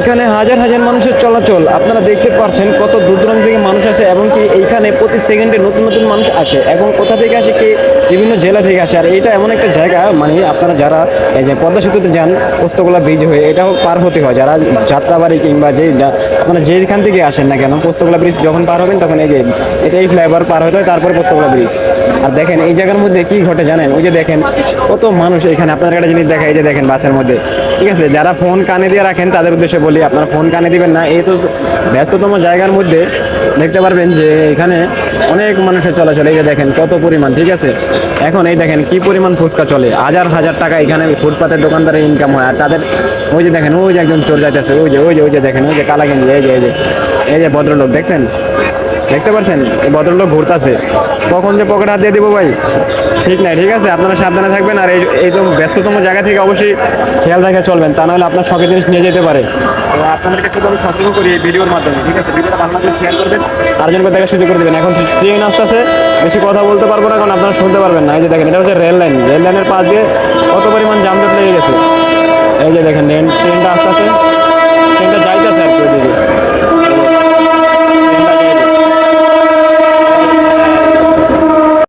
এখানে হাজার হাজার মানুষের চলাচল আপনারা দেখতে পাচ্ছেন, কত দূর দূরান্ত থেকে মানুষ আসে এবং কি এইখানে প্রতি সেকেন্ডে নতুন নতুন মানুষ আসে এবং কোথা থেকে আসে কি বিভিন্ন জেলা থেকে আসে। আর এটা এমন একটা জায়গা, মানে আপনারা যারা এই যে পদ্মা সেতুতে যান পোস্তগোলা ব্রিজ হয়ে, এটাও পার হতে হয় যারা যাত্রাবাড়ি কিংবা আপনারা যেখান থেকে আসেন না কেন, পোস্তগোলা ব্রিজ যখন পার হবেন তখন এই যে এটাই ফ্লাইওভার পার হতে হয়, তারপরে পোস্তগোলা ব্রিজ। আর দেখেন এই জায়গার মধ্যে কি ঘটে জানেন, ওই যে দেখেন কত মানুষ এখানে। আপনার একটা জিনিস দেখা, এই যে দেখেন বাসের মধ্যে, ঠিক আছে, যারা ফোন কানে দিয়ে রাখেন তাদের উদ্দেশ্যে বলি, আপনারা ফোন কানে দিবেন না। এই তো ব্যস্ততম জায়গার মধ্যে দেখতে পারবেন যে এখানে অনেক মানুষের চলাচল। এই যে দেখেন কত পরিমাণ, ঠিক আছে। এখন এই দেখেন কি পরিমাণ ফুচকা চলে, হাজার হাজার টাকা এখানে ফুটপাতের দোকানদারের ইনকাম হয়। আর তাদের ওই যে দেখেন, ওই যে একজন চোর যাইতেছে, ওই যে দেখেন, ওই যে কালা গেঞ্জি, এই যে ভদ্রলোক দেখছেন, দেখতে পাচ্ছেন এই ভদ্রলোক ঘুরতেছে। কখন যে পকেট হাত দিয়ে দিব ভাই ঠিক নাই, ঠিক আছে। আপনারা সাবধানে থাকবেন আর এই তো ব্যস্ততম জায়গা থেকে অবশ্যই খেয়াল রেখে চলবেন, তা নাহলে আপনার শখের জিনিস নিয়ে যেতে পারে। তো আপনাদেরকে শুধু আমি সতর্ক করি এই ভিডিওর মাধ্যমে, ঠিক আছে। ভিডিওটা ভালো লাগলে শেয়ার করবেন, আরেকজনকে দেখার সুযোগ করে দেবেন। এখন ট্রেন আসতেছে, বেশি কথা বলতে পারবো না কারণ আপনারা শুনতে পারবেন না। এই যে দেখেন, এটা হচ্ছে রেল লাইন, রেল লাইনের পাশ দিয়ে কত পরিমাণ যানজট লেগে গেছে। এই যে দেখেন ট্রেনটা আসতেছে, ট্রেনটা যাইতেছে আর কি ওদিকে।